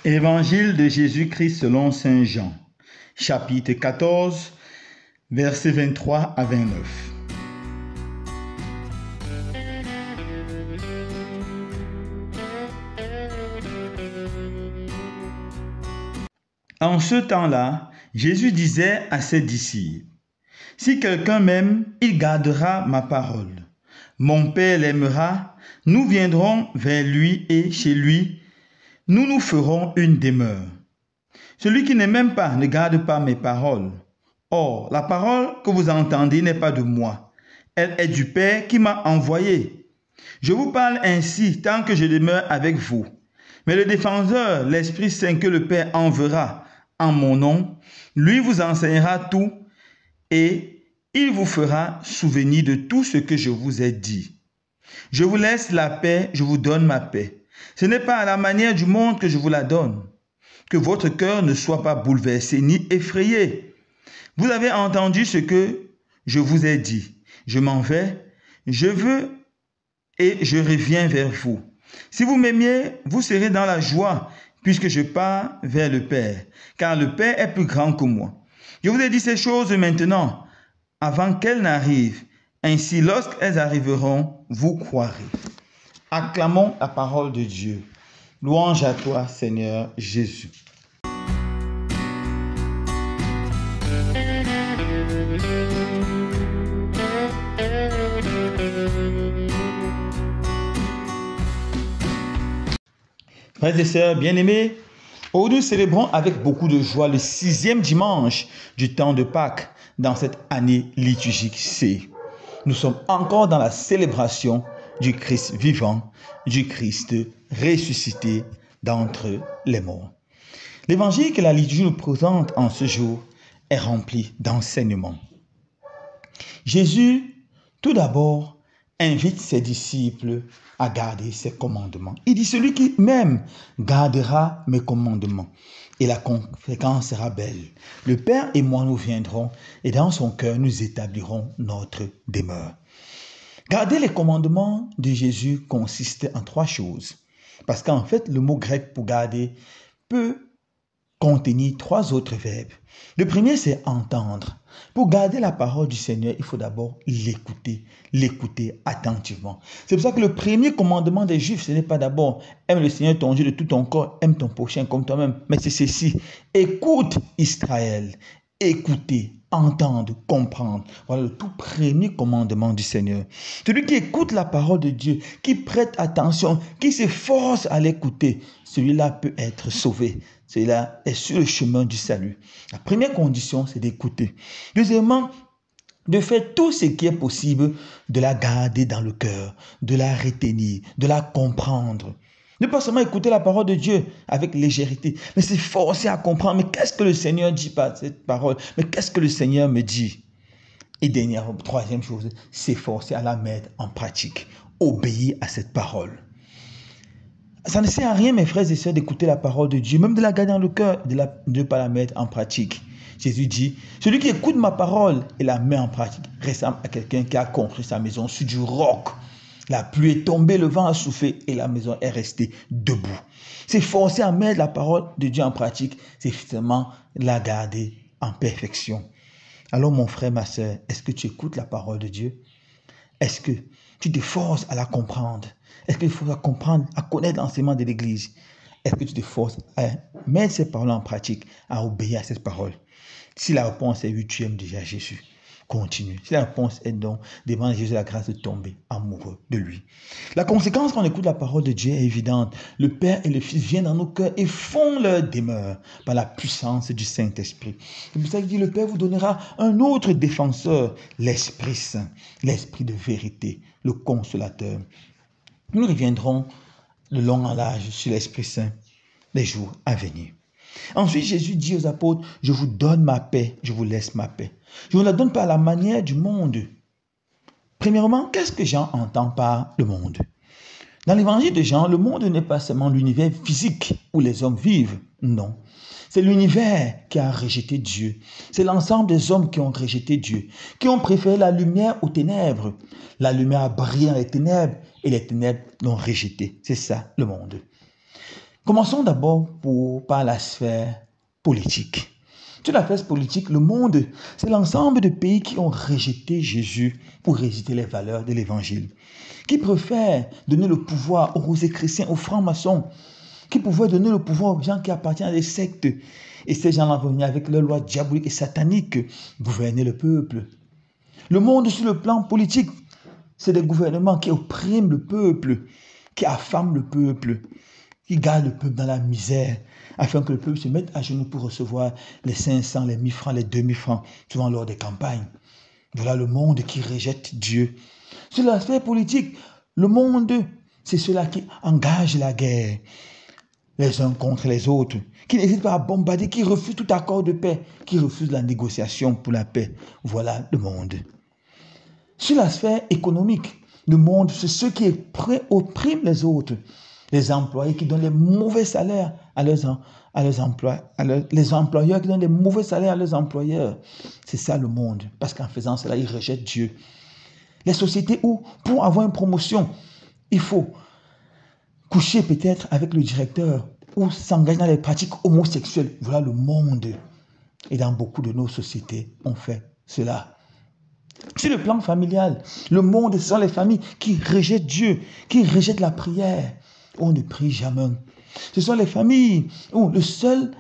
Évangile de Jésus-Christ selon saint Jean, chapitre 14, versets 23 à 29. En ce temps-là, Jésus disait à ses disciples, « Si quelqu'un m'aime, il gardera ma parole. Mon Père l'aimera, nous viendrons vers lui et chez lui, nous nous ferons une demeure. Celui qui ne m'aime pas ne garde pas mes paroles. Or, la parole que vous entendez n'est pas de moi. Elle est du Père qui m'a envoyé. Je vous parle ainsi tant que je demeure avec vous. Mais le défenseur, l'Esprit Saint que le Père enverra en mon nom, lui vous enseignera tout et il vous fera souvenir de tout ce que je vous ai dit. Je vous laisse la paix, je vous donne ma paix. Ce n'est pas à la manière du monde que je vous la donne. Que votre cœur ne soit pas bouleversé ni effrayé. Vous avez entendu ce que je vous ai dit. Je m'en vais, je veux et je reviens vers vous. Si vous m'aimiez, vous serez dans la joie, puisque je pars vers le Père, car le Père est plus grand que moi. Je vous ai dit ces choses maintenant, avant qu'elles n'arrivent. Ainsi, lorsqu'elles arriveront, vous croirez. Acclamons la parole de Dieu. Louange à toi, Seigneur Jésus. Frères et sœurs bien-aimés, aujourd'hui nous célébrons avec beaucoup de joie le 6e dimanche du temps de Pâques dans cette année liturgique C. Nous sommes encore dans la célébration du Christ vivant, du Christ ressuscité d'entre les morts. L'évangile que la liturgie nous présente en ce jour est rempli d'enseignements. Jésus, tout d'abord, invite ses disciples à garder ses commandements. Il dit, celui qui m'aime gardera mes commandements. Et la conséquence sera belle. Le Père et moi, nous viendrons et dans son cœur, nous établirons notre demeure. Garder les commandements de Jésus consiste en 3 choses. Parce qu'en fait, le mot grec pour garder peut contenir 3 autres verbes. Le premier, c'est entendre. Pour garder la parole du Seigneur, il faut d'abord l'écouter attentivement. C'est pour ça que le premier commandement des Juifs, ce n'est pas d'abord aime le Seigneur ton Dieu de tout ton corps, aime ton prochain comme toi-même, mais c'est ceci. Écoute Israël, écoutez, entendre, comprendre. Voilà le tout premier commandement du Seigneur. Celui qui écoute la parole de Dieu, qui prête attention, qui s'efforce à l'écouter, celui-là peut être sauvé. Celui-là est sur le chemin du salut. La première condition, c'est d'écouter. Deuxièmement, de faire tout ce qui est possible, de la garder dans le cœur, de la retenir, de la comprendre. Ne pas seulement écouter la parole de Dieu avec légèreté, mais s'efforcer à comprendre. Mais qu'est-ce que le Seigneur dit par cette parole? Mais qu'est-ce que le Seigneur me dit? Et dernière, 3e chose, s'efforcer à la mettre en pratique. Obéir à cette parole. Ça ne sert à rien, mes frères et sœurs, d'écouter la parole de Dieu, même de la garder dans le cœur, de ne pas la mettre en pratique. Jésus dit, celui qui écoute ma parole et la met en pratique ressemble à quelqu'un qui a construit sa maison sur du roc. La pluie est tombée, le vent a soufflé et la maison est restée debout. S'efforcer à mettre la parole de Dieu en pratique, c'est justement la garder en perfection. Alors mon frère, ma sœur, est-ce que tu écoutes la parole de Dieu? Est-ce que tu te forces à la comprendre? Est-ce qu'il faut la comprendre, à connaître l'enseignement de l'Église? Est-ce que tu te forces à mettre ces paroles en pratique, à obéir à cette parole? Si la réponse est oui, tu aimes déjà Jésus, continue. Si la réponse est non, demande à Jésus la grâce de tomber amoureux de lui. La conséquence quand on écoute la parole de Dieu est évidente. Le Père et le Fils viennent dans nos cœurs et font leur demeure par la puissance du Saint-Esprit. C'est pour ça qu'il dit, le Père vous donnera un autre défenseur, l'Esprit Saint, l'Esprit de vérité, le Consolateur. Nous reviendrons de long en large sur l'Esprit Saint les jours à venir. Ensuite, Jésus dit aux apôtres, je vous donne ma paix, je vous laisse ma paix. Je ne vous la donne pas à la manière du monde. Premièrement, qu'est-ce que Jean entend par le monde? Dans l'évangile de Jean, le monde n'est pas seulement l'univers physique où les hommes vivent. Non. C'est l'univers qui a rejeté Dieu. C'est l'ensemble des hommes qui ont rejeté Dieu, qui ont préféré la lumière aux ténèbres. La lumière a brillé dans les ténèbres et les ténèbres l'ont rejeté. C'est ça le monde. Commençons d'abord par la sphère politique. Sur la sphère politique, le monde, c'est l'ensemble de pays qui ont rejeté Jésus pour rejeter les valeurs de l'évangile, qui préfèrent donner le pouvoir aux chrétiens, aux francs-maçons, qui pouvaient donner le pouvoir aux gens qui appartiennent à des sectes. Et ces gens-là vont venir avec leurs lois diaboliques et sataniques gouverner le peuple. Le monde sur le plan politique, c'est des gouvernements qui oppriment le peuple, qui affament le peuple, qui gardent le peuple dans la misère, afin que le peuple se mette à genoux pour recevoir les 500, les 1000 francs, les 2000 francs, souvent lors des campagnes. Voilà le monde qui rejette Dieu. Sur l'aspect politique, le monde, c'est ceux-là qui engagent la guerre, les uns contre les autres, qui n'hésitent pas à bombarder, qui refusent tout accord de paix, qui refusent la négociation pour la paix. Voilà le monde. Sur la sphère économique, le monde, c'est ceux qui oppriment les autres. Les employés qui donnent les mauvais salaires à leurs employeurs, les employeurs qui donnent des mauvais salaires à leurs employeurs. C'est ça le monde. Parce qu'en faisant cela, ils rejettent Dieu. Les sociétés où, pour avoir une promotion, il faut coucher peut-être avec le directeur ou s'engager dans les pratiques homosexuelles. Voilà le monde. Et dans beaucoup de nos sociétés, on fait cela. Sur le plan familial, le monde, ce sont les familles qui rejettent Dieu, qui rejettent la prière. On ne prie jamais. Ce sont les familles où la seule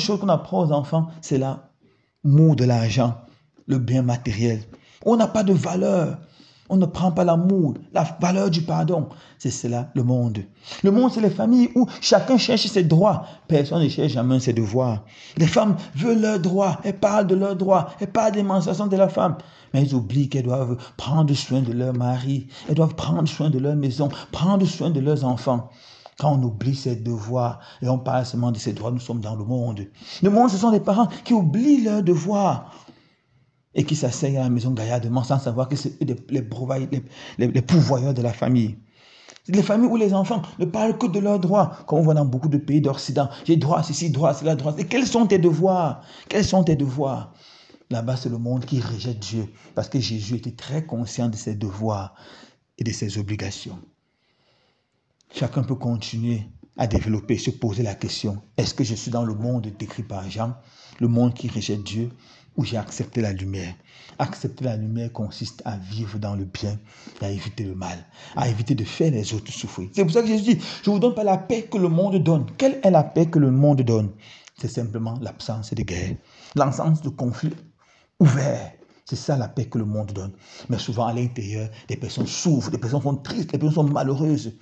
chose qu'on apprend aux enfants, c'est l'amour de l'argent, le bien matériel. On n'a pas de valeur. On ne prend pas l'amour, la valeur du pardon. C'est cela, le monde. Le monde, c'est les familles où chacun cherche ses droits. Personne ne cherche jamais ses devoirs. Les femmes veulent leurs droits. Elles parlent de leurs droits. Elles parlent d'émancipation de la femme. Mais elles oublient qu'elles doivent prendre soin de leur mari. Elles doivent prendre soin de leur maison, prendre soin de leurs enfants. Quand on oublie ses devoirs et on parle seulement de ses droits, nous sommes dans le monde. Le monde, ce sont les parents qui oublient leurs devoirs et qui s'asseyent à la maison gaillardement sans savoir que c'est les pourvoyeurs de la famille. Les familles où les enfants ne parlent que de leurs droits, comme on voit dans beaucoup de pays d'Occident. J'ai droit à ceci, droit à cela, droit à cela. Et quels sont tes devoirs? Quels sont tes devoirs? Là-bas, c'est le monde qui rejette Dieu parce que Jésus était très conscient de ses devoirs et de ses obligations. Chacun peut continuer à développer, se poser la question, est-ce que je suis dans le monde décrit par Jean, le monde qui rejette Dieu, ou j'ai accepté la lumière? Accepter la lumière consiste à vivre dans le bien et à éviter le mal, à éviter de faire les autres souffrir. C'est pour ça que Jésus dit, je ne vous donne pas la paix que le monde donne. Quelle est la paix que le monde donne? C'est simplement l'absence de guerre, l'absence de conflit ouvert. C'est ça la paix que le monde donne. Mais souvent à l'intérieur, des personnes souffrent, des personnes sont tristes, des personnes sont malheureuses.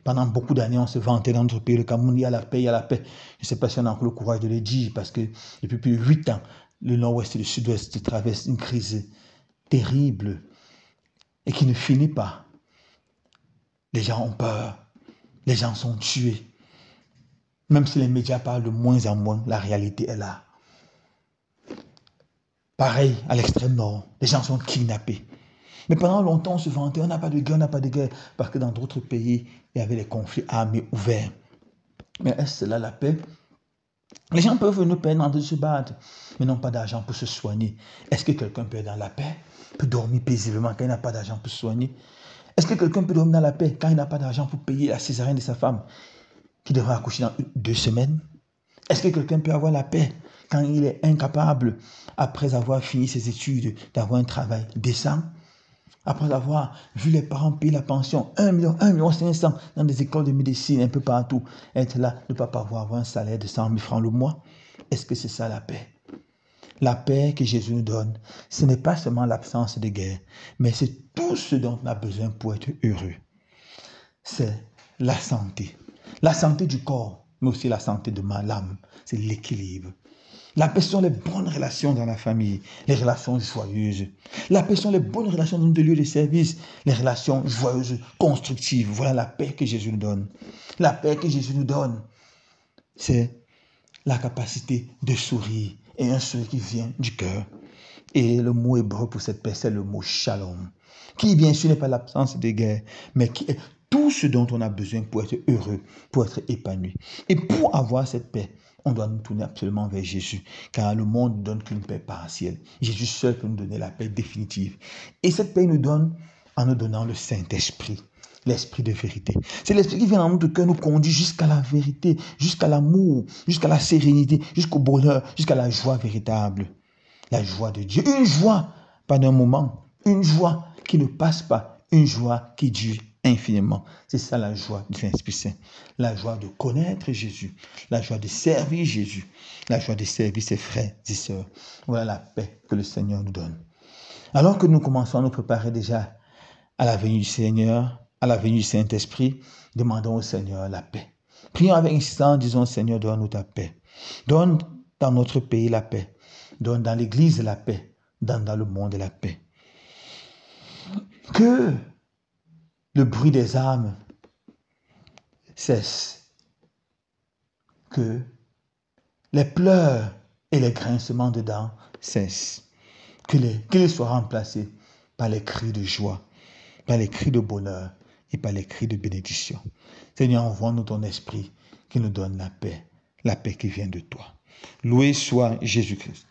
Pendant beaucoup d'années, on se vantait dans notre pays, le Cameroun, il y a la paix, il y a la paix. Je ne sais pas si on a encore le courage de le dire, parce que depuis plus de 8 ans, le nord-ouest et le sud-ouest traversent une crise terrible et qui ne finit pas. Les gens ont peur, les gens sont tués. Même si les médias parlent de moins en moins, la réalité est là. Pareil à l'extrême nord, les gens sont kidnappés. Mais pendant longtemps, on se vantait, on n'a pas de guerre, on n'a pas de guerre, parce que dans d'autres pays, il y avait des conflits armés ouverts. Mais est-ce là la paix? Les gens peuvent venir peine de se battre, mais n'ont pas d'argent pour se soigner. Est-ce que quelqu'un peut être dans la paix, peut dormir paisiblement quand il n'a pas d'argent pour se soigner? Est-ce que quelqu'un peut dormir dans la paix quand il n'a pas d'argent pour payer la césarienne de sa femme, qui devra accoucher dans 2 semaines? Est-ce que quelqu'un peut avoir la paix quand il est incapable, après avoir fini ses études, d'avoir un travail décent? Après avoir vu les parents payer la pension, 1 million 500 dans des écoles de médecine un peu partout, être là, ne pas avoir un salaire de 100 000 francs le mois, est-ce que c'est ça la paix? La paix que Jésus nous donne, ce n'est pas seulement l'absence de guerre, mais c'est tout ce dont on a besoin pour être heureux. C'est la santé du corps, mais aussi la santé de l'âme, c'est l'équilibre. La paix sont les bonnes relations dans la famille, les relations joyeuses. La paix sont les bonnes relations dans le lieu de service, les relations joyeuses, constructives. Voilà la paix que Jésus nous donne. La paix que Jésus nous donne, c'est la capacité de sourire, et un sourire qui vient du cœur. Et le mot hébreu pour cette paix, c'est le mot shalom, qui bien sûr n'est pas l'absence de guerre, mais qui est tout ce dont on a besoin pour être heureux, pour être épanoui. Et pour avoir cette paix, on doit nous tourner absolument vers Jésus, car le monde ne donne qu'une paix partielle. Jésus seul peut nous donner la paix définitive. Et cette paix nous donne en nous donnant le Saint-Esprit, l'Esprit de vérité. C'est l'Esprit qui vient dans notre cœur, nous conduit jusqu'à la vérité, jusqu'à l'amour, jusqu'à la sérénité, jusqu'au bonheur, jusqu'à la joie véritable. La joie de Dieu. Une joie, pas d'un moment, une joie qui ne passe pas, une joie qui dure infiniment. C'est ça la joie du Saint-Esprit Saint. La joie de connaître Jésus, la joie de servir Jésus, la joie de servir ses frères et sœurs. Voilà la paix que le Seigneur nous donne. Alors que nous commençons à nous préparer déjà à la venue du Seigneur, à la venue du Saint-Esprit, demandons au Seigneur la paix. Prions avec insistance, disons, Seigneur, donne-nous ta paix. Donne dans notre pays la paix. Donne dans l'Église la paix. Donne dans le monde la paix. Que le bruit des armes cesse. Que les pleurs et les grincements de dents cessent. Qu'ils soient remplacés par les cris de joie, par les cris de bonheur et par les cris de bénédiction. Seigneur, envoie-nous ton esprit qui nous donne la paix qui vient de toi. Loué soit Jésus-Christ.